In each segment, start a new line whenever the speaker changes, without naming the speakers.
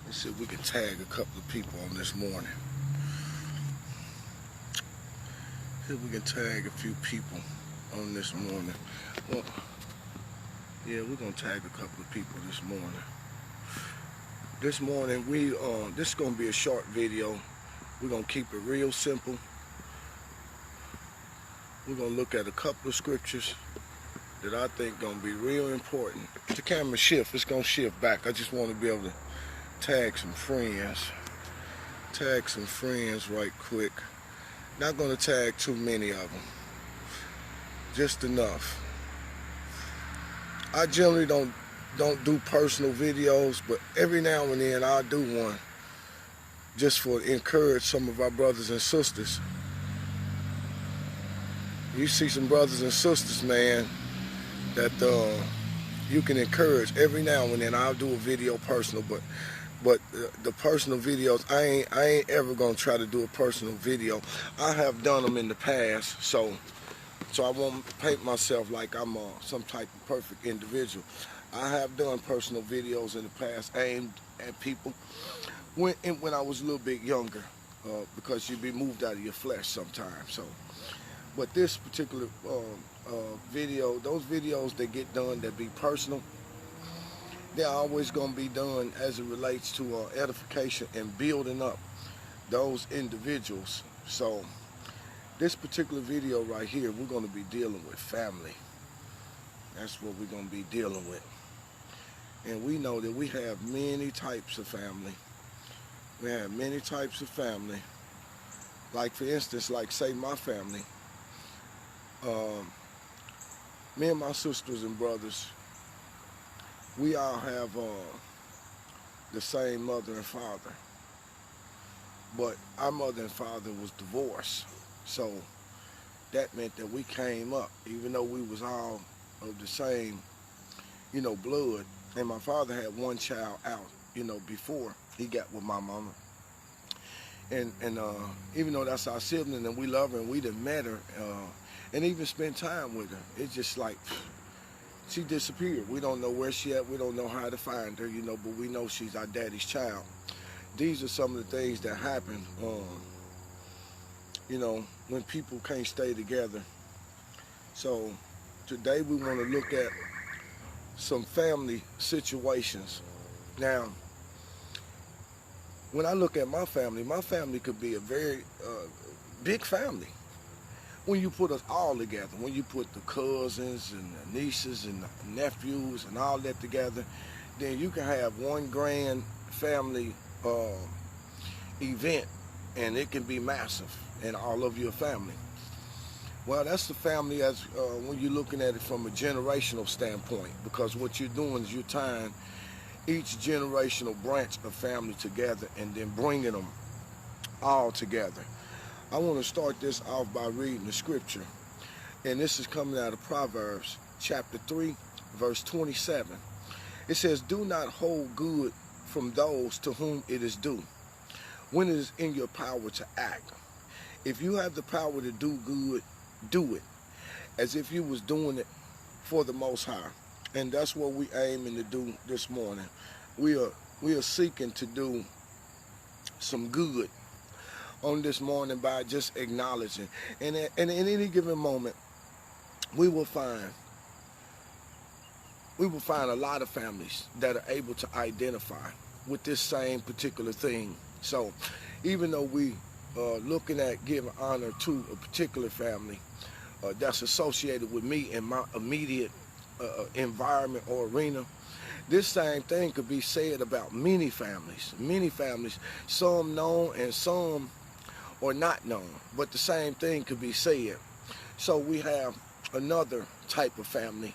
Let's see if we can tag a couple of people on this morning. See if we can tag a few people on this morning. Well, yeah, we're gonna tag a couple of people this morning. This morning this is gonna be a short video. We're gonna keep it real simple. We're gonna look at a couple of scriptures that I think gonna be real important. If the camera shift, it's gonna shift back. I just want to be able to tag some friends. Tag some friends right quick. Not gonna tag too many of them. Just enough. I generally don't do personal videos, but every now and then I'll do one just for to encourage some of our brothers and sisters. You see some brothers and sisters, man, that you can encourage. Every now and then I'll do a video personal, but the personal videos, I ain't ever gonna try to do a personal video. I have done them in the past, so I won't paint myself like I'm some type of perfect individual. I have done personal videos in the past aimed at people when I was a little bit younger, because you'd be moved out of your flesh sometimes. So, but this particular video, those videos that get done that be personal, they're always going to be done as it relates to edification and building up those individuals. So this particular video right here, we're going to be dealing with family. That's what we're going to be dealing with. And we know that we have many types of family. We have many types of family. Like, for instance, like say my family. Me and my sisters and brothers, we all have the same mother and father. But our mother and father was divorced. So that meant that we came up, even though we was all of the same, blood. And my father had one child out, before he got with my mama. And even though that's our sibling and we love her and we done met her and even spent time with her, it's just like she disappeared. We don't know where she at. We don't know how to find her, but we know she's our daddy's child. These are some of the things that happen, when people can't stay together. So today we want to look at some family situations. Now, when I look at my family could be a very big family. When you put us all together, when you put the cousins and the nieces and the nephews and all that together, then you can have one grand family event, and it can be massive, and all of your family. Well, that's the family as when you're looking at it from a generational standpoint, because what you're doing is you're tying each generational branch of family together and then bringing them all together. I want to start this off by reading the scripture, and this is coming out of Proverbs chapter 3, verse 27. It says, "Do not hold good from those to whom it is due, when it is in your power to act. If you have the power to do good, do it, as if you was doing it for the Most High." And that's what we aiming to do this morning. We are seeking to do some good on this morning by just acknowledging. And in any given moment, we will find a lot of families that are able to identify with this same particular thing. So even though we are looking at giving honor to a particular family that's associated with me in my immediate environment or arena, this same thing could be said about many families, some known and some are not known, but the same thing could be said. So we have another type of family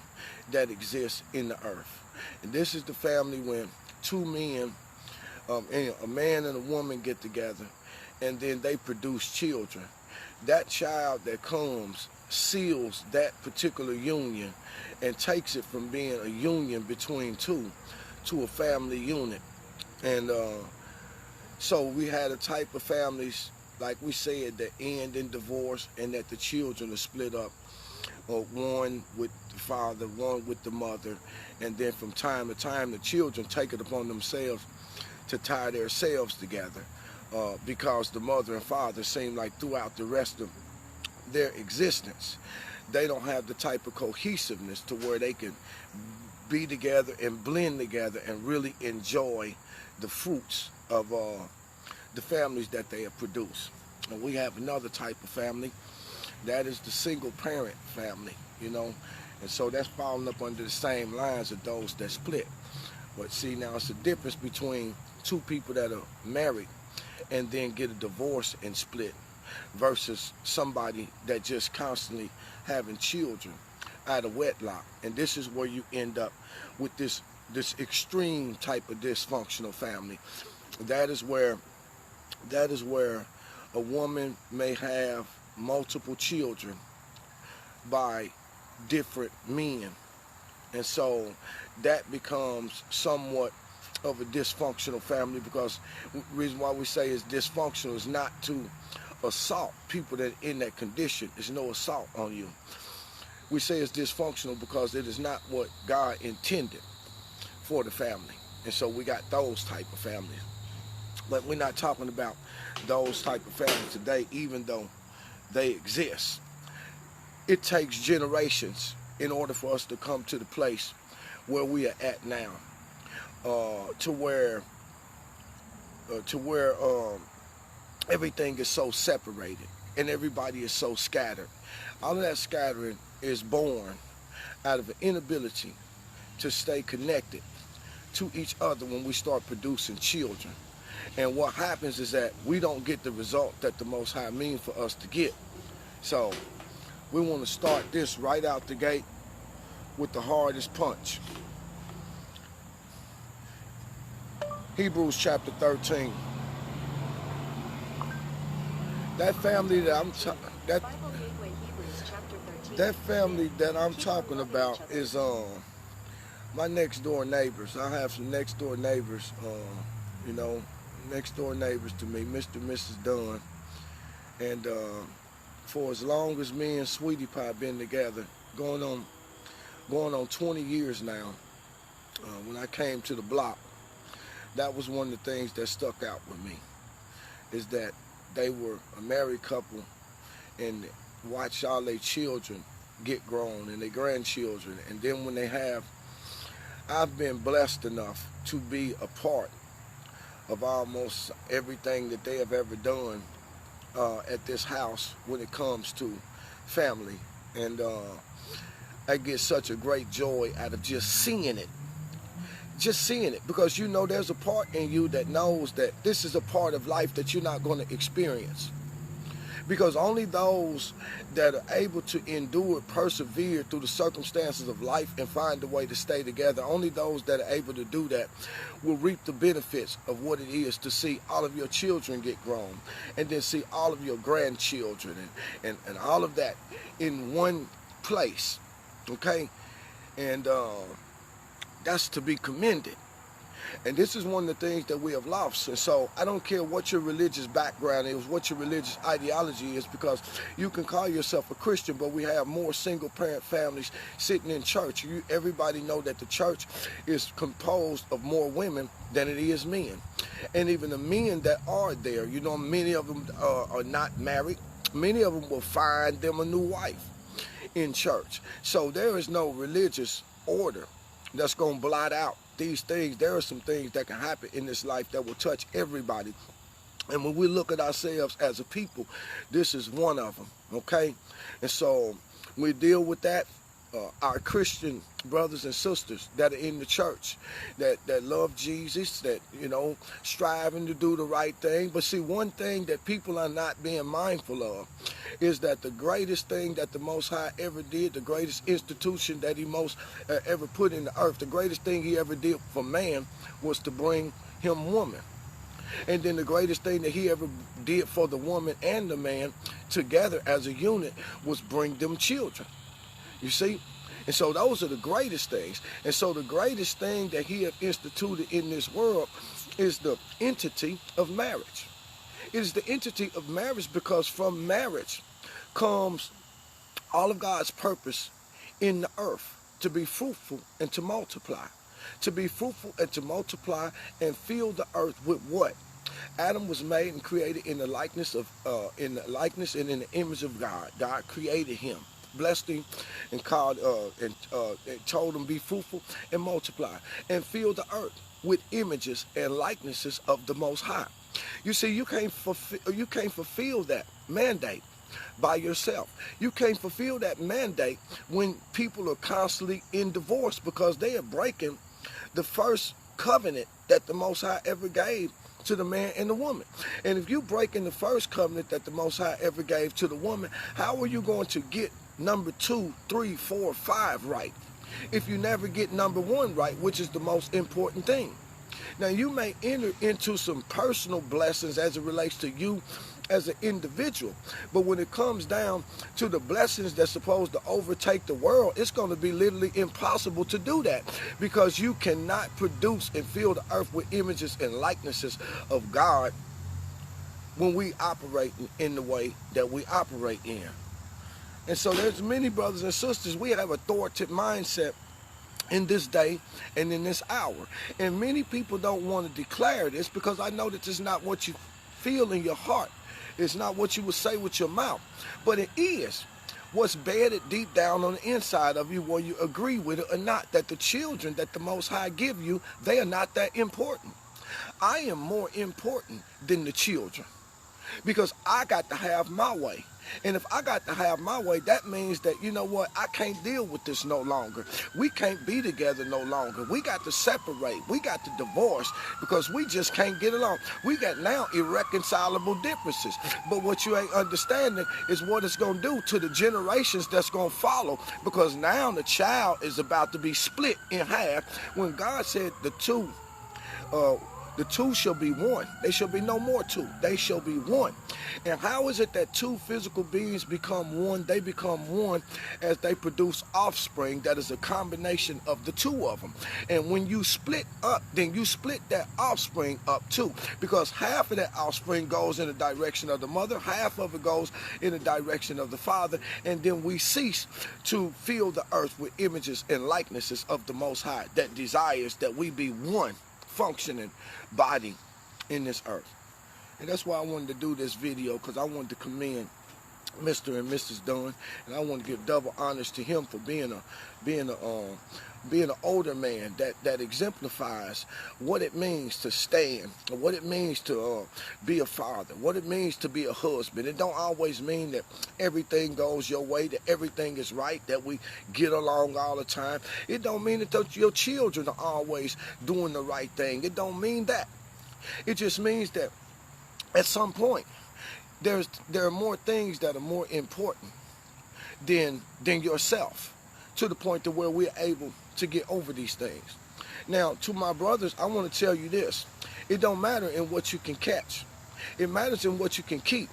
that exists in the earth, and this is the family when two men, a man and a woman, get together, and then they produce children. That child that comes seals that particular union and takes it from being a union between two to a family unit. And so we had a type of families, like we said, that end in divorce and that the children are split up, or one with the father, one with the mother, and then from time to time the children take it upon themselves to tie themselves together, because the mother and father seem like throughout the rest of their existence, they don't have the type of cohesiveness to where they can be together and blend together and really enjoy the fruits of the families that they have produced. And we have another type of family, that is the single parent family, you know, and so that's falling up under the same lines of those that split. But see, now it's the difference between two people that are married and then get a divorce and split versus somebody that just constantly having children out of wedlock. And this is where you end up with this extreme type of dysfunctional family. That is where a woman may have multiple children by different men. And so that becomes somewhat of a dysfunctional family, because the reason why we say it's dysfunctional is not to assault people that are in that condition. There's no assault on you. We say it's dysfunctional because it is not what God intended for the family. And so we got those type of families. But we're not talking about those type of families today, even though they exist. It takes generations in order for us to come to the place where we are at now, to where everything is so separated and everybody is so scattered. All of that scattering is born out of an inability to stay connected to each other when we start producing children. And what happens is that we don't get the result that the Most High means for us to get. So we want to start this right out the gate with the hardest punch. Hebrews chapter 13. That family that I'm talking about is my next door neighbors. I have some next door neighbors, you know, next door neighbors to me, Mr. and Mrs. Dunn. And for as long as me and Sweetie Pie been together, going on 20 years now, when I came to the block, that was one of the things that stuck out with me, is that they were a married couple and watched all their children get grown and their grandchildren. And then when I've been blessed enough to be a part of almost everything that they have ever done at this house when it comes to family. And I get such a great joy out of just seeing it. Just seeing it, because you know there's a part in you that knows that this is a part of life that you're not going to experience. Because only those that are able to endure, persevere through the circumstances of life and find a way to stay together, only those that are able to do that will reap the benefits of what it is to see all of your children get grown, and then see all of your grandchildren and all of that in one place. Okay? And that's to be commended. And this is one of the things that we have lost. And so I don't care what your religious background is, what your religious ideology is, because you can call yourself a Christian, but we have more single parent families sitting in church. Everybody know that the church is composed of more women than it is men. And even the men that are there, you know, many of them are not married. Many of them will find them a new wife in church. So there is no religious order that's going to blot out these things. There are some things that can happen in this life that will touch everybody. And when we look at ourselves as a people, this is one of them, okay? And so we deal with that. Our Christian brothers and sisters that are in the church, that love Jesus, that, you know, striving to do the right thing. But see, one thing that people are not being mindful of is that the greatest thing that the Most High ever did, the greatest institution that he ever put in the earth, the greatest thing he ever did for man was to bring him woman. And then the greatest thing that he ever did for the woman and the man together as a unit was bring them children. You see? And so those are the greatest things. And so the greatest thing that he has instituted in this world is the entity of marriage. It is the entity of marriage because from marriage comes all of God's purpose in the earth, to be fruitful and to multiply. to be fruitful and to multiply and fill the earth with what? Adam was made and created in the likeness of, and in the image of God. God created him, blessed him, and called and told him be fruitful and multiply and fill the earth with images and likenesses of the Most High. You see, you can't fulfill that mandate by yourself. You can't fulfill that mandate when people are constantly in divorce because they are breaking the first covenant that the Most High ever gave to the man and the woman. And if you break in the first covenant that the Most High ever gave to the woman, how are you going to get number 2, 3, 4, 5 right if you never get number 1 right, which is the most important thing? Now, you may enter into some personal blessings as it relates to you as an individual, but when it comes down to the blessings that's supposed to overtake the world, it's going to be literally impossible to do that, because you cannot produce and fill the earth with images and likenesses of God when we operate in the way that we operate in. And so there's many brothers and sisters, we have authoritative mindset in this day and in this hour. And many people don't want to declare this because I know that it's not what you feel in your heart. It's not what you would say with your mouth. But it is what's bedded deep down on the inside of you, whether you agree with it or not, that the children that the Most High give you, they are not that important. I am more important than the children because I got to have my way. And if I got to have my way, that means that, you know what, I can't deal with this no longer. We can't be together no longer. We got to separate. We got to divorce because we just can't get along. We got now irreconcilable differences. But what you ain't understanding is what it's going to do to the generations that's going to follow, because now the child is about to be split in half when God said the two shall be one. They shall be no more two. They shall be one. And how is it that two physical beings become one? They become one as they produce offspring that is a combination of the two of them. And when you split up, then you split that offspring up too, because half of that offspring goes in the direction of the mother, half of it goes in the direction of the father, and then we cease to fill the earth with images and likenesses of the Most High that desires that we be one functioning body in this earth. And that's why I wanted to do this video, because I wanted to commend Mr. and Mrs. Dunn, and I want to give double honors to him for being an older man that exemplifies what it means to stand, what it means to be a father, what it means to be a husband. It don't always mean that everything goes your way, that everything is right, that we get along all the time. It don't mean that your children are always doing the right thing. It don't mean that. It just means that at some point there are more things that are more important than yourself, to the point to where we're able to get over these things. Now, to my brothers, I want to tell you this. It don't matter in what you can catch. It matters in what you can keep.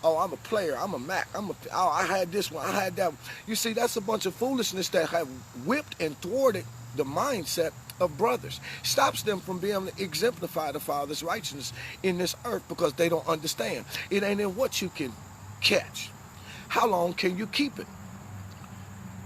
Oh, I'm a player. I'm a Mac. I had this one. I had that one. You see, that's a bunch of foolishness that have whipped and thwarted the mindset of brothers. Stops them from being able to exemplify the Father's righteousness in this earth, because they don't understand. It ain't in what you can catch. How long can you keep it?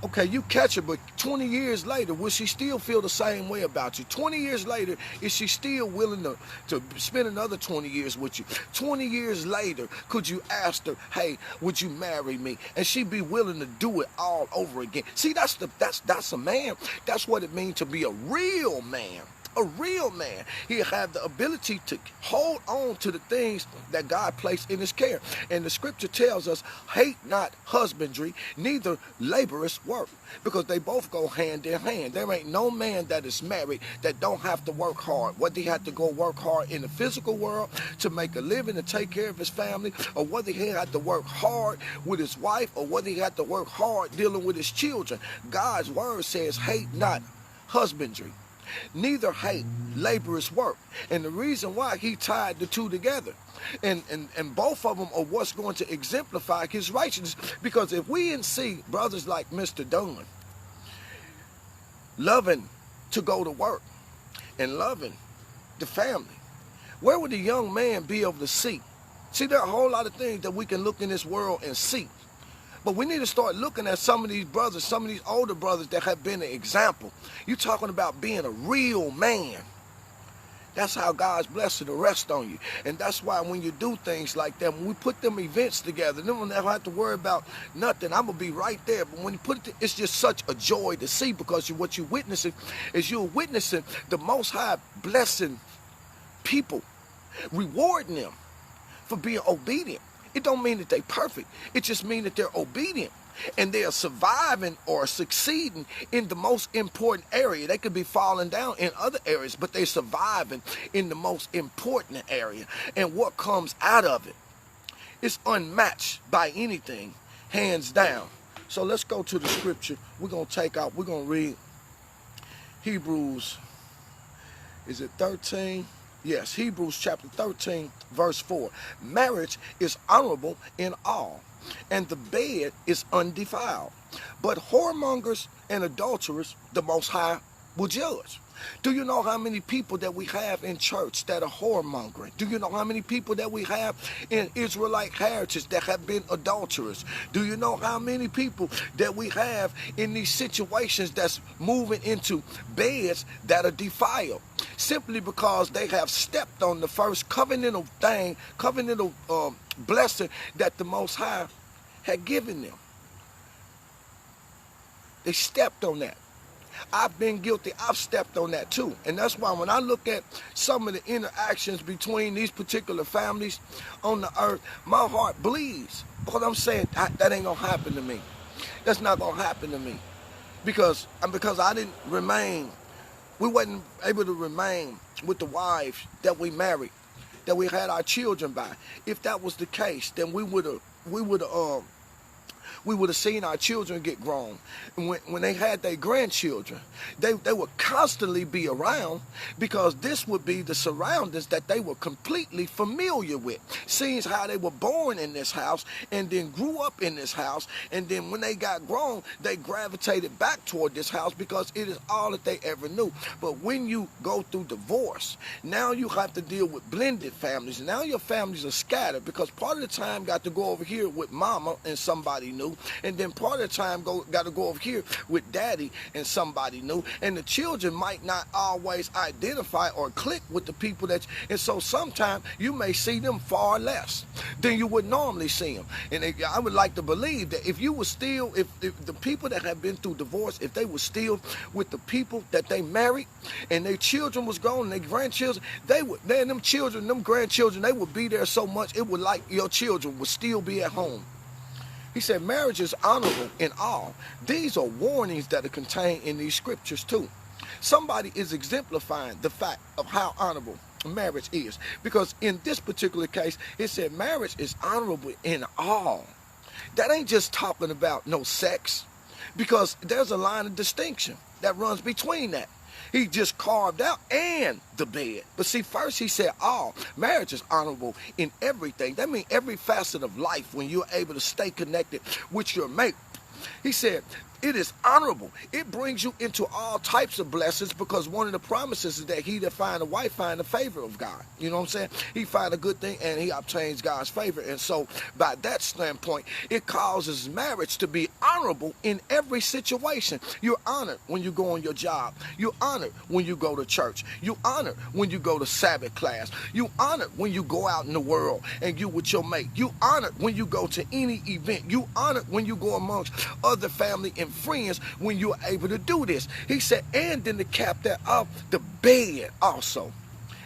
Okay, you catch her, but 20 years later, will she still feel the same way about you? 20 years later, is she still willing to spend another 20 years with you? 20 years later, could you ask her, hey, would you marry me? And she'd be willing to do it all over again. See, that's a man. That's what it means to be a real man. A real man. He'll have the ability to hold on to the things that God placed in his care. And the scripture tells us, hate not husbandry, neither laborious work, because they both go hand in hand. There ain't no man that is married that don't have to work hard. Whether he had to go work hard in the physical world to make a living and take care of his family, or whether he had to work hard with his wife, or whether he had to work hard dealing with his children. God's word says, hate not husbandry, neither hate laborious work. And the reason why, he tied the two together, and both of them are what's going to exemplify his righteousness. Because if we didn't see brothers like Mr. Dunn loving to go to work and loving the family, where would the young man be able to see? See, there are a whole lot of things that we can look in this world and see, But we need to start looking at some of these brothers, some of these older brothers that have been an example. You're talking about being a real man. That's how God's blessing will rest on you. And that's why when you do things like that, when we put them events together, then we'll never have to worry about nothing. I'm going to be right there. But when you put it, it's just such a joy to see, because what you're witnessing is you're witnessing the Most High blessing people, rewarding them for being obedient. It don't mean that they're perfect. It just means that they're obedient. And they are surviving or succeeding in the most important area. They could be falling down in other areas, but they're surviving in the most important area. And what comes out of it is unmatched by anything, hands down. So let's go to the scripture. We're going to read Hebrews, is it 13? Yes, Hebrews chapter 13, verse 4. Marriage is honorable in all, and the bed is undefiled. But whoremongers and adulterers, the Most High will judge. Do you know how many people that we have in church that are whoremongering? Do you know how many people that we have in Israelite heritage that have been adulterers? Do you know how many people that we have in these situations that's moving into beds that are defiled? Simply because they have stepped on the first covenantal blessing that the Most High had given them. They stepped on that. I've been guilty. I've stepped on that too. And that's why when I look at some of the interactions between these particular families on the earth, my heart bleeds. Because I'm saying that ain't going to happen to me. That's not going to happen to me. Because I didn't remain, we wasn't able to remain with the wives that we married, that we had our children by. If that was the case, then we would have seen our children get grown. And when they had their grandchildren, they would constantly be around, because this would be the surroundings that they were completely familiar with. Seeing how they were born in this house and then grew up in this house, and then when they got grown, they gravitated back toward this house because it is all that they ever knew. But when you go through divorce, now you have to deal with blended families. Now your families are scattered, because part of the time got to go over here with mama and somebody new, and then part of the time got to go over here with daddy and somebody new, and the children might not always identify or click with the people and so sometimes you may see them far less than you would normally see them. And I would like to believe that if you were still, if the people that have been through divorce, if they were still with the people that they married, and their children was gone, and their grandchildren, them children, them grandchildren, they would be there so much, it would like your children would still be at home. He said marriage is honorable in all. These are warnings that are contained in these scriptures too. Somebody is exemplifying the fact of how honorable marriage is. Because in this particular case, it said marriage is honorable in all. That ain't just talking about no sex, because there's a line of distinction that runs between that. He just carved out and the bed. But see, first he said all. Marriage is honorable in everything. That means every facet of life, when you're able to stay connected with your mate. He said it is honorable. It brings you into all types of blessings, because one of the promises is that he that find a wife find the favor of God. You know what I'm saying? He find a good thing and he obtains God's favor. And so by that standpoint, it causes marriage to be honorable in every situation. You're honored when you go on your job. You're honored when you go to church. You're honored when you go to Sabbath class. You're honored when you go out in the world and you with your mate. You're honored when you go to any event. You're honored when you go amongst other family and friends when you're able to do this. He said, and then to cap that off, the bed also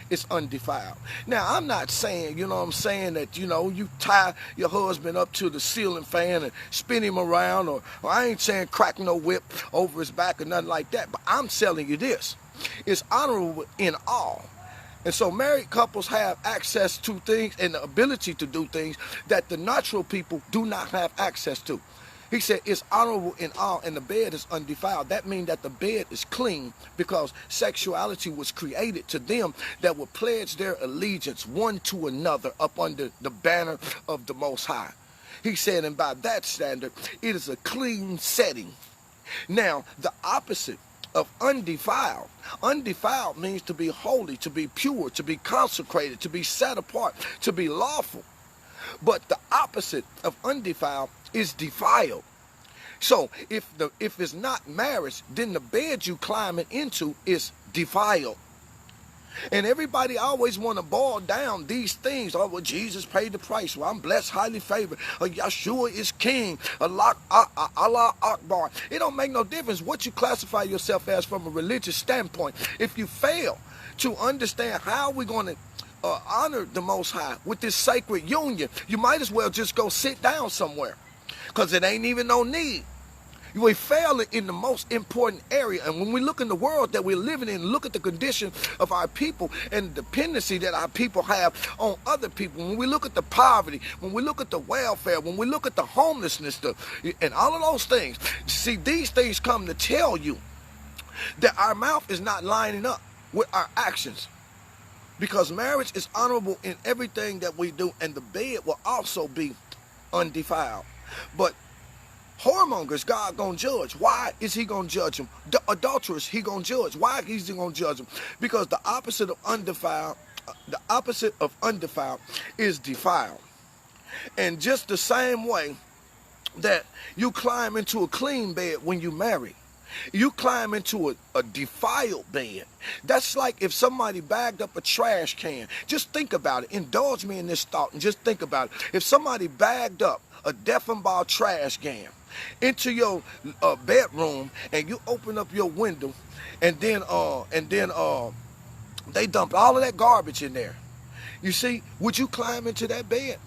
is undefiled. Now, I'm not saying, you know what I'm saying, that, you know, you tie your husband up to the ceiling fan and spin him around, or I ain't saying crack no whip over his back or nothing like that, but I'm telling you this. It's honorable in all. And so married couples have access to things and the ability to do things that the natural people do not have access to. He said it's honorable in all, and the bed is undefiled. That means that the bed is clean, because sexuality was created to them that would pledge their allegiance one to another up under the banner of the Most High. He said, and by that standard, it is a clean setting. Now, the opposite of undefiled. Undefiled means to be holy, to be pure, to be consecrated, to be set apart, to be lawful. But the opposite of undefiled is defiled. So if it's not marriage, then the bed you climbing into is defiled. And everybody always want to boil down these things. Oh, well, Jesus paid the price. Well, I'm blessed, highly favored. Yeshua is king. Allah Akbar. It don't make no difference what you classify yourself as from a religious standpoint. If you fail to understand how we're going to honor the Most High with this sacred union, you might as well just go sit down somewhere, because it ain't even no need. We fail in the most important area. And when we look in the world that we're living in, look at the condition of our people and the dependency that our people have on other people. When we look at the poverty, when we look at the welfare, when we look at the homelessness, and all of those things, see, these things come to tell you that our mouth is not lining up with our actions. Because marriage is honorable in everything that we do, and the bed will also be undefiled. But whoremongers, God gonna judge. Why is he gonna judge them? The adulterers, he gonna judge. Why is he gonna judge them? Because the opposite of undefiled is defiled. And just the same way that you climb into a clean bed when you marry, you climb into a defiled bed. That's like if somebody bagged up a trash can. Just think about it. Indulge me in this thought and just think about it. If somebody bagged up a Deffenbaugh trash can into your bedroom, and you open up your window, and then they dumped all of that garbage in there. You see, would you climb into that bed?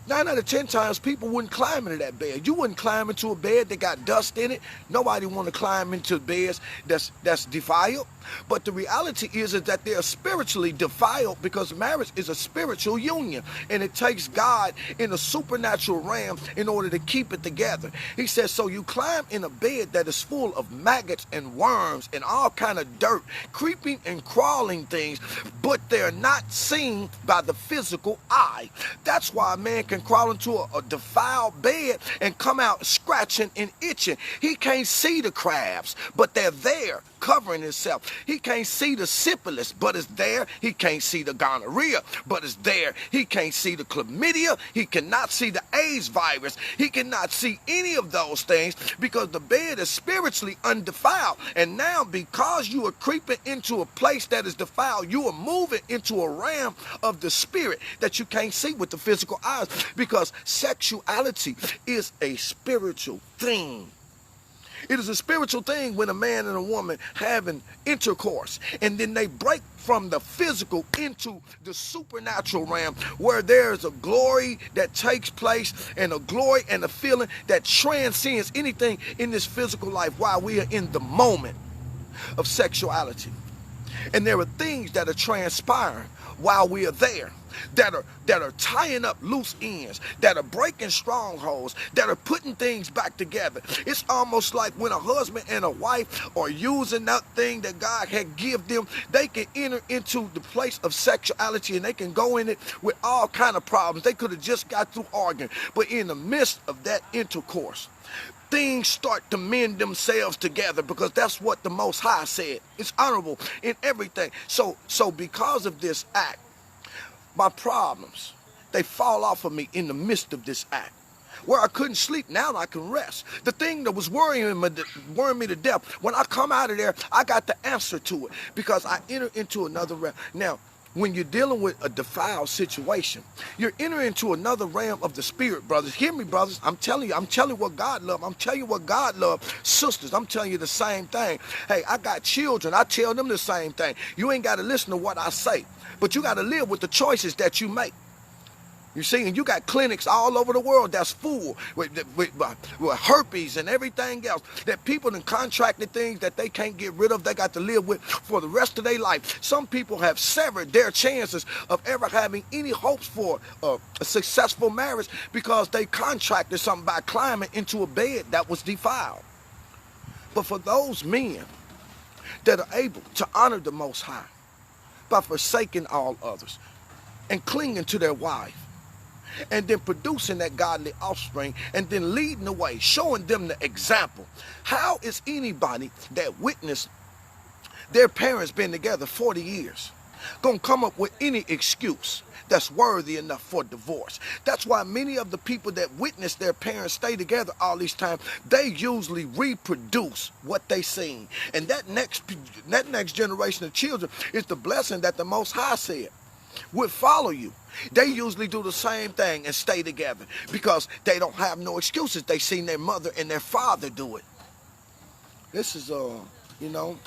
9 out of 10 times, people wouldn't climb into that bed. You wouldn't climb into a bed that got dust in it. Nobody want to climb into beds that's defiled. But the reality is that they are spiritually defiled, because marriage is a spiritual union, and it takes God in a supernatural realm in order to keep it together. He says, so you climb in a bed that is full of maggots and worms and all kind of dirt, creeping and crawling things, but they're not seen by the physical eye. That's why a man can crawl into a defiled bed and come out scratching and itching. He can't see the crabs, but they're there covering himself. He can't see the syphilis, but it's there. He can't see the gonorrhea, but it's there. He can't see the chlamydia. He cannot see the AIDS virus. He cannot see any of those things, because the bed is spiritually undefiled. And now, because you are creeping into a place that is defiled, you are moving into a realm of the spirit that you can't see with the physical eyes, because sexuality is a spiritual thing. It is a spiritual thing when a man and a woman having intercourse, and then they break from the physical into the supernatural realm, where there's a glory that takes place, and a glory and a feeling that transcends anything in this physical life while we are in the moment of sexuality. And there are things that are transpiring while we are there, that are tying up loose ends, that are breaking strongholds, that are putting things back together. It's almost like when a husband and a wife are using that thing that God had given them, they can enter into the place of sexuality, and they can go in it with all kind of problems. They could have just got through arguing, but in the midst of that intercourse, things start to mend themselves together, because that's what the Most High said. It's honorable in everything. So because of this act, my problems, they fall off of me in the midst of this act. Where I couldn't sleep, now I can rest. The thing that was worrying me to death, when I come out of there, I got the answer to it, because I enter into another realm. Now, when you're dealing with a defiled situation, you're entering into another realm of the spirit, brothers. Hear me, brothers. I'm telling you what God loves. I'm telling you what God loves. Sisters, I'm telling you the same thing. Hey, I got children. I tell them the same thing. You ain't got to listen to what I say, but you got to live with the choices that you make. You see, and you got clinics all over the world that's full with herpes and everything else, that people have contracted things that they can't get rid of, they got to live with for the rest of their life. Some people have severed their chances of ever having any hopes for a successful marriage, because they contracted something by climbing into a bed that was defiled. But for those men that are able to honor the Most High by forsaking all others and clinging to their wife, and then producing that godly offspring, and then leading the way, showing them the example. How is anybody that witnessed their parents been together 40 years, gonna come up with any excuse that's worthy enough for divorce. That's why many of the people that witness their parents stay together all these time, they usually reproduce what they seen. And that next generation of children is the blessing that the Most High said would follow you. They usually do the same thing and stay together because they don't have no excuses. They seen their mother and their father do it. This is you know,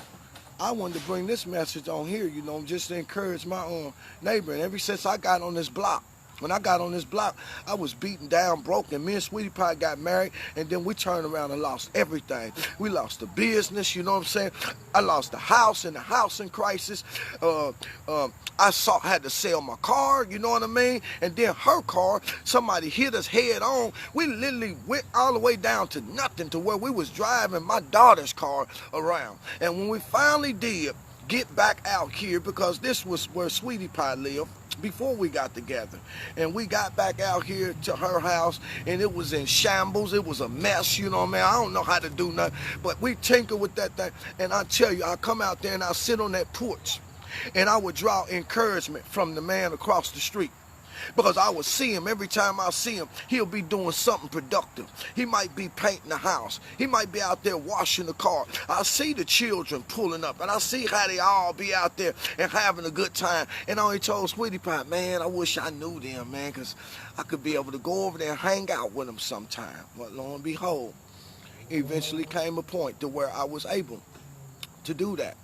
I wanted to bring this message on here, you know, just to encourage my neighbor. And ever since I got on this block, when I got on this block, I was beaten down, broken. Me and Sweetie Pie got married, and then we turned around and lost everything. We lost the business, you know what I'm saying? I lost the house in the housing crisis. I had to sell my car, you know what I mean? And then her car, somebody hit us head on. We literally went all the way down to nothing, to where we was driving my daughter's car around. And when we finally did get back out here, because this was where Sweetie Pie lived before we got together, and we got back out here to her house, and it was in shambles. It was a mess, you know what I mean? I don't know how to do nothing, but we tinker with that thing. And I tell you, I come out there and I sit on that porch, and I would draw encouragement from the man across the street. Because I would see him, every time I see him, he'll be doing something productive. He might be painting the house. He might be out there washing the car. I see the children pulling up, and I see how they all be out there and having a good time. And I only told Sweetie Pie, man, I wish I knew them, man, because I could be able to go over there and hang out with them sometime. But lo and behold, eventually came a point to where I was able to do that.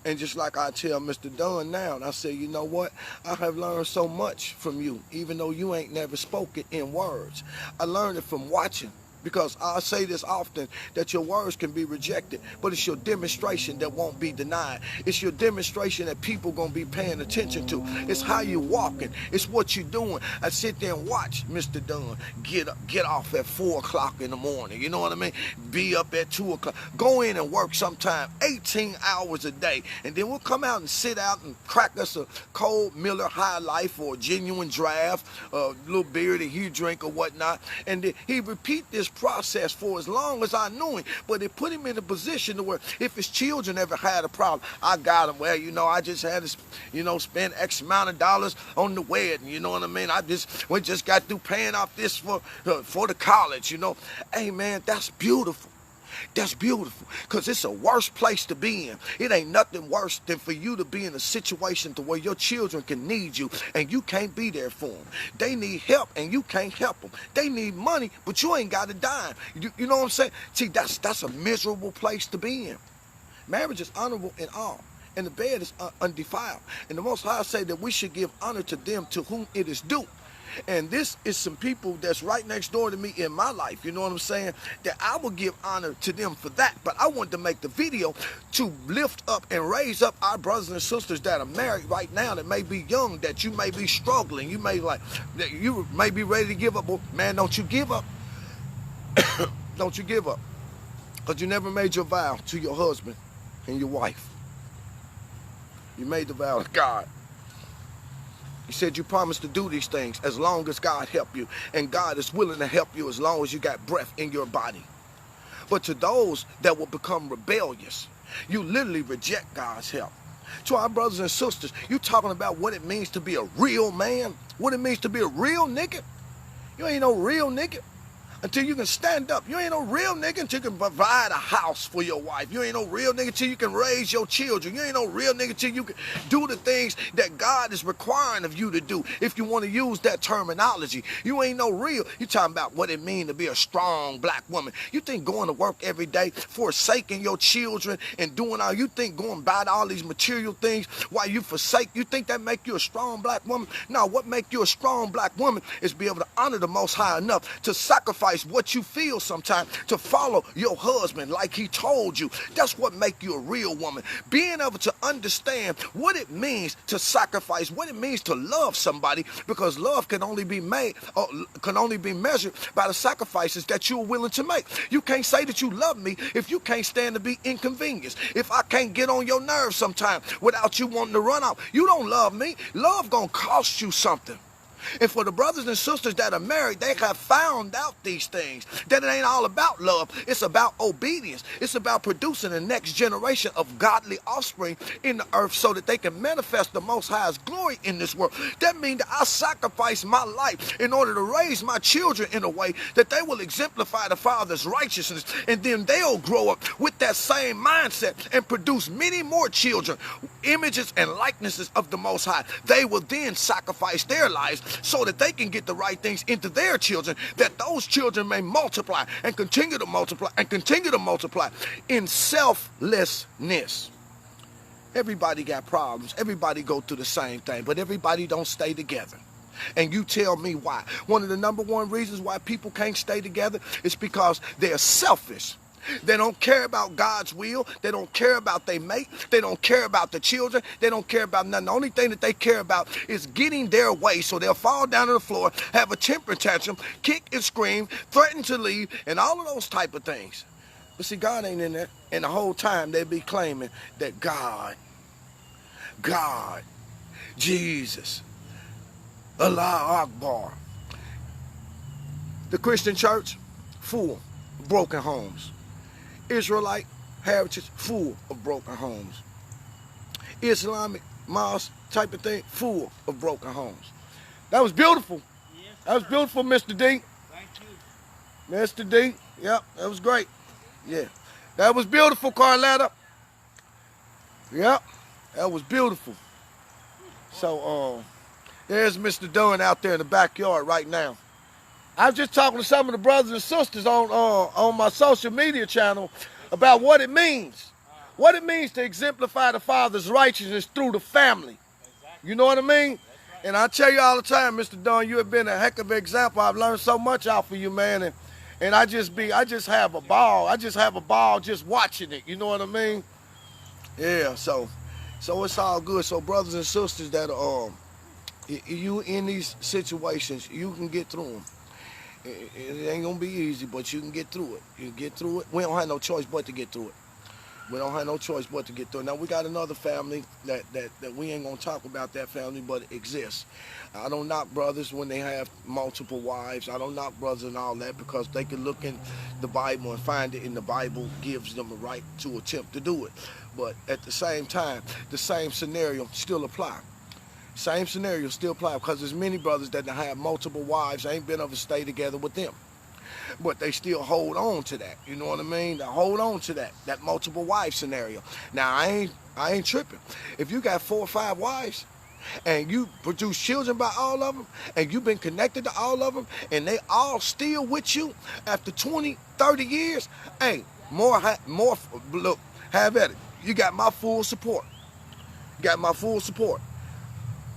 And just like I tell Mr. Dunn now, and I say, you know what? I have learned so much from you, even though you ain't never spoken in words. I learned it from watching. Because I say this often, that your words can be rejected, but it's your demonstration that won't be denied. It's your demonstration that people gonna be paying attention to. It's how you walking. It's what you're doing. I sit there and watch Mr. Dunn get off at 4 o'clock in the morning. You know what I mean? Be up at 2 o'clock. Go in and work sometime 18 hours a day, and then we'll come out and sit out and crack us a cold Miller High Life or a genuine draft, a little beer that he drink or whatnot, and then he repeat this process for as long as I knew him. But it put him in a position to where if his children ever had a problem, I got him. Well, you know, I just had to, you know, spend X amount of dollars on the wedding. You know what I mean? We just got through paying off this for the college. You know, hey man, that's beautiful. That's beautiful, because it's a worse place to be in. It ain't nothing worse than for you to be in a situation to where your children can need you and you can't be there for them. They need help and you can't help them. They need money, but you ain't got a dime. You know what I'm saying? See, that's a miserable place to be in. Marriage is honorable in all, and the bed is undefiled. And the Most High say that we should give honor to them to whom it is due. And this is some people that's right next door to me in my life, you know what I'm saying, that I will give honor to them for that. But I wanted to make the video to lift up and raise up our brothers and sisters that are married right now, that may be young, that you may be struggling, you may be ready to give up. Well, man, don't you give up. Don't you give up, because you never made your vow to your husband and your wife. You made the vow to God. He said you promised to do these things as long as God help you. And God is willing to help you as long as you got breath in your body. But to those that will become rebellious, you literally reject God's help. To our brothers and sisters, you talking about what it means to be a real man? What it means to be a real nigga? You ain't no real nigga until you can stand up. You ain't no real nigga until you can provide a house for your wife. You ain't no real nigga until you can raise your children. You ain't no real nigga until you can do the things that God is requiring of you to do, if you want to use that terminology. You ain't no real. You talking about what it means to be a strong black woman. You think going to work every day, forsaking your children and doing all, you think going buy all these material things while you forsake, you think that make you a strong black woman? No, what make you a strong black woman is be able to honor the Most High enough to sacrifice what you feel sometimes to follow your husband like he told you. That's what make you a real woman. Being able to understand what it means to sacrifice, what it means to love somebody, because love can only be made, or can only be measured by the sacrifices that you're willing to make. You can't say that you love me if you can't stand to be inconvenienced. If I can't get on your nerves sometime without you wanting to run off, you don't love me. Love gonna cost you something. And for the brothers and sisters that are married, they have found out these things, that it ain't all about love. It's about obedience. It's about producing the next generation of godly offspring in the earth so that they can manifest the Most High's glory in this world. That means that I sacrifice my life in order to raise my children in a way that they will exemplify the Father's righteousness, and then they'll grow up with that same mindset and produce many more children, images and likenesses of the Most High. They will then sacrifice their lives so that they can get the right things into their children, that those children may multiply and continue to multiply and continue to multiply in selflessness. Everybody got problems. Everybody go through the same thing, but everybody don't stay together. And you tell me why. One of the number one reasons why people can't stay together is because they're selfish. They don't care about God's will. They don't care about their mate. They don't care about the children. They don't care about nothing. The only thing that they care about is getting their way, so they'll fall down on the floor, have a temper tantrum, kick and scream, threaten to leave, and all of those type of things. But see, God ain't in there. And the whole time they be claiming that God, Jesus, Allah Akbar. The Christian church, full of broken homes. Israelite heritage, full of broken homes. Islamic mosque type of thing, full of broken homes. That was beautiful. Yes, that was beautiful, Mr. D.
Thank you.
Mr. D, yep, that was great. Yeah, that was beautiful, Carletta. Yep, that was beautiful. So, there's Mr. Dunn out there in the backyard right now. I was just talking to some of the brothers and sisters on my social media channel about what it means. What it means to exemplify the Father's righteousness through the family. You know what I mean? And I tell you all the time, Mr. Dunn, you have been a heck of an example. I've learned so much off of you, man. And I just have a ball. I just have a ball just watching it. You know what I mean? Yeah, so it's all good. So brothers and sisters that are you in these situations, you can get through them. It ain't gonna be easy, but you can get through it. You can get through it. We don't have no choice but to get through it. We don't have no choice but to get through it. Now we got another family that we ain't gonna talk about that family, but it exists. I don't knock brothers when they have multiple wives. I don't knock brothers and all that, because they can look in the Bible and find it in the Bible gives them a right to attempt to do it. But at the same time, the same scenario still apply. Same scenario still apply, because there's many brothers that have multiple wives, ain't been able to stay together with them. But they still hold on to that. You know what I mean? They hold on to that multiple wife scenario. Now I ain't tripping. If you got 4 or 5 wives and you produce children by all of them, and you've been connected to all of them, and they all still with you after 20, 30 years, hey, more look, have at it. You got my full support. You got my full support.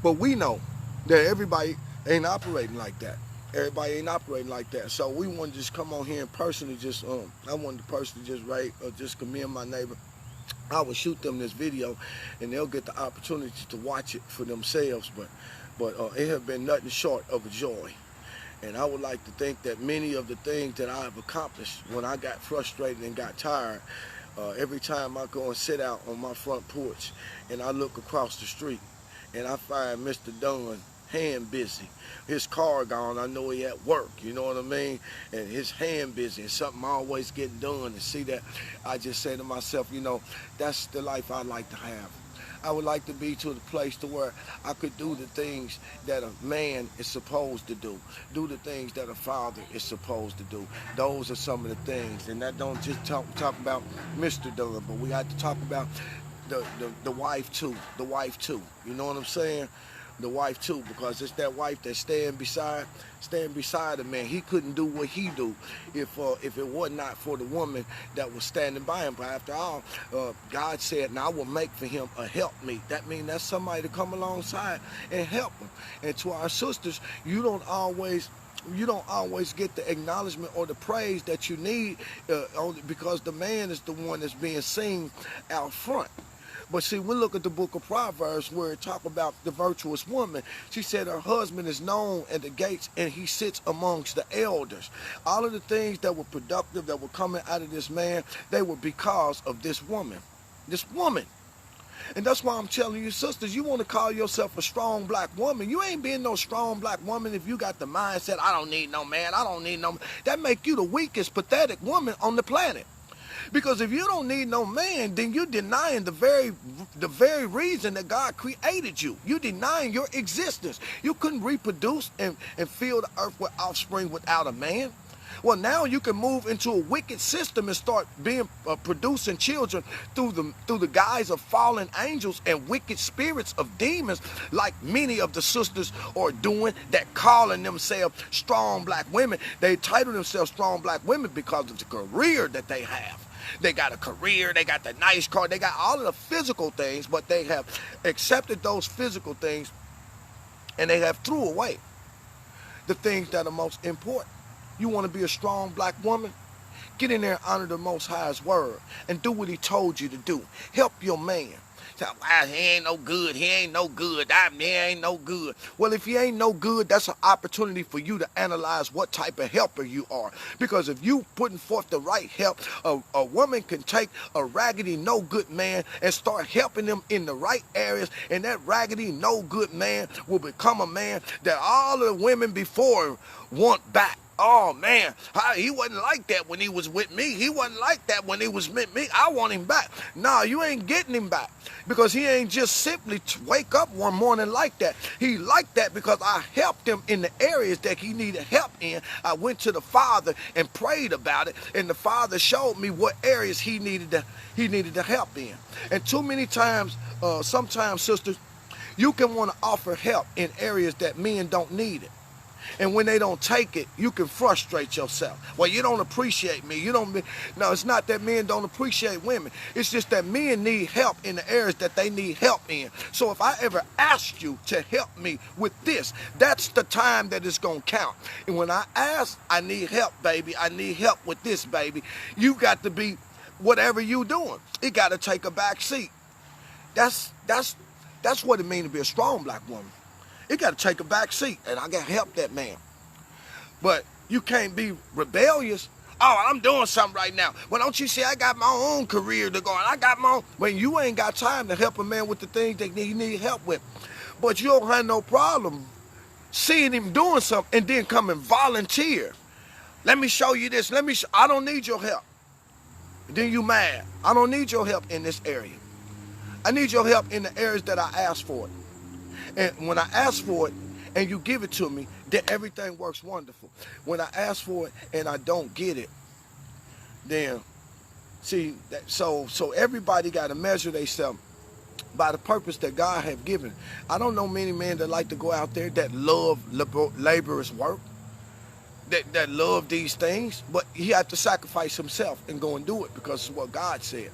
But we know that everybody ain't operating like that. Everybody ain't operating like that. So we want to just come on here and personally just, I wanted to personally just commend my neighbor. I will shoot them this video, and they'll get the opportunity to watch it for themselves. But it has been nothing short of a joy. And I would like to think that many of the things that I've accomplished when I got frustrated and got tired, every time I go and sit out on my front porch and I look across the street, and I find Mr. Dunn hand busy. His car gone, I know he at work, you know what I mean? And his hand busy, and something always getting done. And see that, I just say to myself, you know, that's the life I'd like to have. I would like to be to the place to where I could do the things that a man is supposed to do the things that a father is supposed to do. Those are some of the things, and that don't just talk about Mr. Dunn, but we got to talk about the wife too. The wife too. You know what I'm saying? The wife too, because it's that wife that stand beside the man. He couldn't do what he do if it was not for the woman that was standing by him. But after all, God said, "And I will make for him a helpmeet." That means that's somebody to come alongside and help him. And to our sisters, you don't always get the acknowledgement or the praise that you need, only because the man is the one that's being seen out front. But see, we look at the book of Proverbs where it talk about the virtuous woman. She said her husband is known at the gates and he sits amongst the elders. All of the things that were productive, that were coming out of this man, they were because of this woman. This woman. And that's why I'm telling you, sisters, you want to call yourself a strong black woman. You ain't being no strong black woman if you got the mindset, I don't need no man, I don't need no man. That make you the weakest, pathetic woman on the planet. Because if you don't need no man, then you're denying the very reason that God created you. You're denying your existence. You couldn't reproduce and fill the earth with offspring without a man. Well, now you can move into a wicked system and start being producing children through the guise of fallen angels and wicked spirits of demons, like many of the sisters are doing, that calling themselves strong black women. They title themselves strong black women because of the career that they have. They got a career, they got the nice car, they got all of the physical things, but they have accepted those physical things and they have threw away the things that are most important. You want to be a strong black woman? Get in there and honor the Most High's word and do what he told you to do. Help your man. Say, well, he ain't no good. He ain't no good. That man ain't no good. Well, if he ain't no good, that's an opportunity for you to analyze what type of helper you are. Because if you putting forth the right help, a woman can take a raggedy, no good man and start helping them in the right areas, and that raggedy, no good man will become a man that all of the women before him want back. Oh, man, he wasn't like that when he was with me. He wasn't like that when he was with me. I want him back. No, you ain't getting him back, because he ain't just simply wake up one morning like that. He like that because I helped him in the areas that he needed help in. I went to the Father and prayed about it, and the Father showed me what areas he needed to help in. And too many times, sometimes, sisters, you can want to offer help in areas that men don't need it. And when they don't take it, you can frustrate yourself. Well, you don't appreciate me. No, it's not that men don't appreciate women. It's just that men need help in the areas that they need help in. So if I ever ask you to help me with this, that's the time that it's going to count. And when I ask, I need help, baby. I need help with this, baby. You got to be whatever you doing. It got to take a back seat. That's what it means to be a strong black woman. It got to take a back seat, and I got to help that man. But you can't be rebellious. Oh, I'm doing something right now. Well, don't you see I got my own career to go on? I got my own. When you ain't got time to help a man with the things that he need help with. But you don't have no problem seeing him doing something and then come and volunteer. Let me show you this. I don't need your help. Then you mad. I don't need your help in this area. I need your help in the areas that I asked for it. And when I ask for it and you give it to me, then everything works wonderful. When I ask for it and I don't get it, then see, so everybody got to measure themselves by the purpose that God have given. I don't know many men that like to go out there that love laborious work, that love these things, but he had to sacrifice himself and go and do it because it's what God said.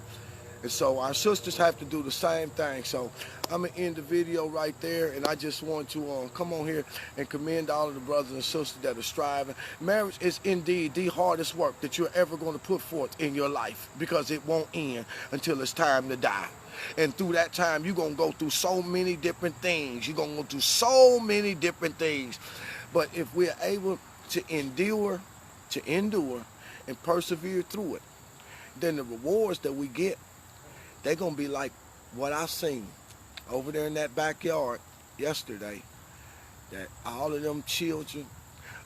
And so our sisters have to do the same thing. So I'm going to end the video right there. And I just want to come on here and commend all of the brothers and sisters that are striving. Marriage is indeed the hardest work that you're ever going to put forth in your life, because it won't end until it's time to die. And through that time, you're going to go through so many different things. You're going to go through so many different things. But if we're able to endure and persevere through it, then the rewards that we get, they're going to be like what I seen over there in that backyard yesterday, that all of them children,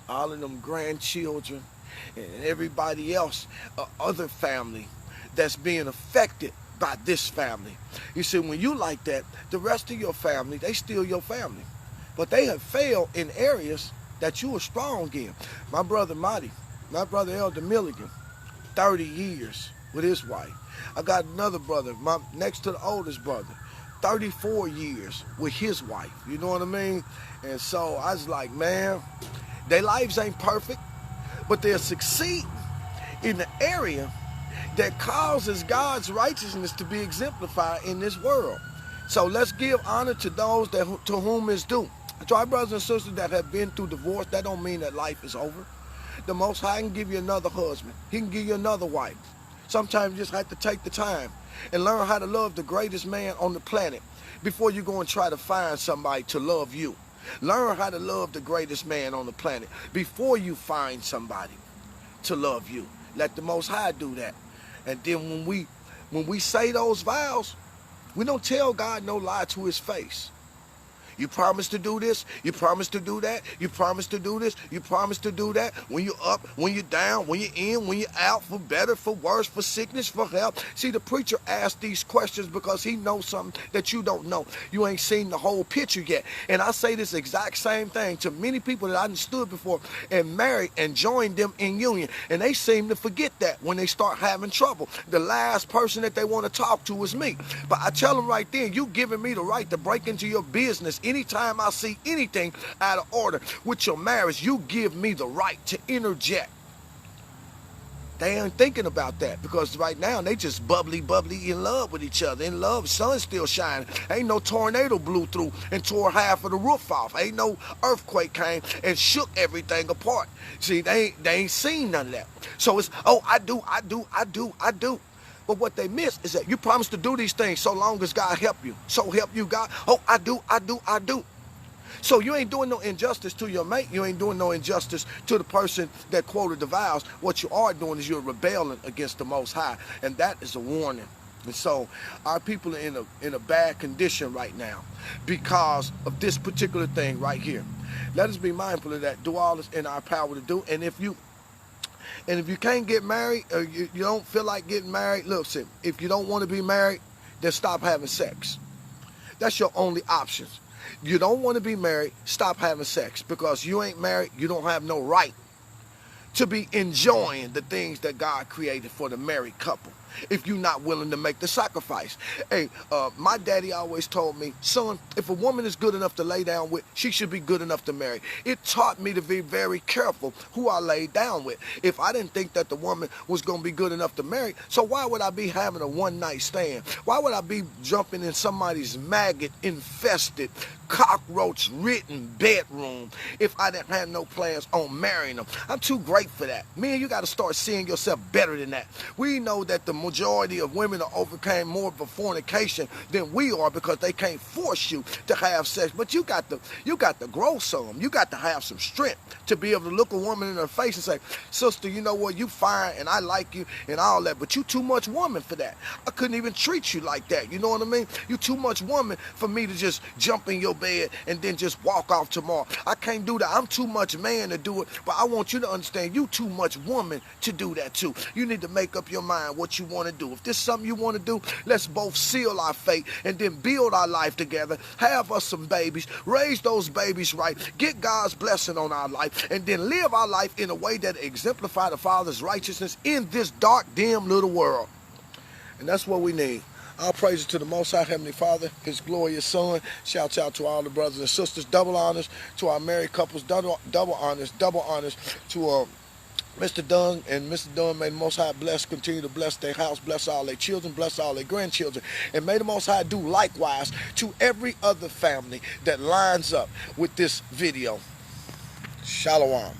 all of them grandchildren, and everybody else, other family that's being affected by this family. You see, when you like that, the rest of your family, they still your family. But they have failed in areas that you are strong in. My brother Marty, my brother Elder Milligan, 30 years with his wife. I got another brother, next to the oldest brother, 34 years with his wife. You know what I mean? And so I was like, man, their lives ain't perfect, but they're succeeding in the area that causes God's righteousness to be exemplified in this world. So let's give honor to those to whom it's due. To our brothers and sisters that have been through divorce, that don't mean that life is over. The Most High can give you another husband. He can give you another wife. Sometimes you just have to take the time and learn how to love the greatest man on the planet before you go and try to find somebody to love you. Learn how to love the greatest man on the planet before you find somebody to love you. Let the Most High do that. And then when we say those vows, We don't tell God no lie to his face. You promise to do this, you promise to do that, you promise to do this, you promise to do that. When you're up, when you're down, when you're in, when you're out, for better, for worse, for sickness, for health. See, the preacher asked these questions because he knows something that you don't know. You ain't seen the whole picture yet. And I say this exact same thing to many people that I done stood before and married and joined them in union. And they seem to forget that when they start having trouble. The last person that they want to talk to is me. But I tell them right then, you giving me the right to break into your business. Anytime I see anything out of order with your marriage, you give me the right to interject. They ain't thinking about that because right now they just bubbly in love with each other. In love, sun's still shining. Ain't no tornado blew through and tore half of the roof off. Ain't no earthquake came and shook everything apart. See, they ain't seen none of that. So it's, oh, I do. But what they miss is that you promise to do these things so long as God help you. So help you God. Oh, I do. So you ain't doing no injustice to your mate. You ain't doing no injustice to the person that quoted the vows. What you are doing is you're rebelling against the Most High. And that is a warning. And so our people are in a bad condition right now because of this particular thing right here. Let us be mindful of that. Do all this in our power to do. And if you can't get married or you don't feel like getting married, listen, if you don't want to be married, then stop having sex. That's your only option. You don't want to be married, stop having sex, because you ain't married, you don't have no right to be enjoying the things that God created for the married couple if you're not willing to make the sacrifice. Hey, my daddy always told me, son, if a woman is good enough to lay down with, she should be good enough to marry. It taught me to be very careful who I laid down with. If I didn't think that the woman was going to be good enough to marry, so why would I be having a one-night stand? Why would I be jumping in somebody's maggot-infested, cockroach-ridden bedroom if I didn't have no plans on marrying them? I'm too great for that. Man, you got to start seeing yourself better than that. We know that the majority of women are overcame more of a fornication than we are because they can't force you to have sex. But you got to grow some. You got to have some strength to be able to look a woman in her face and say, sister, you know what, you fine and I like you and all that, but you too much woman for that. I couldn't even treat you like that. You know what I mean? You too much woman for me to just jump in your bed and then just walk off tomorrow. I can't do that. I'm too much man to do it, but I want you to understand you too much woman to do that too. You need to make up your mind what you want to do. If this is something you want to do, let's both seal our fate and then build our life together, have us some babies, raise those babies right, get God's blessing on our life, and then live our life in a way that exemplify the Father's righteousness in this dark, dim little world. And that's what we need. All praises to the Most High Heavenly Father, His glorious Son. Shouts out to all the brothers and sisters. Double honors to our married couples. Double honors to Mr. Dunn and Mr. Dunn. May the Most High continue to bless their house, bless all their children, bless all their grandchildren. And may the Most High do likewise to every other family that lines up with this video. Shalom.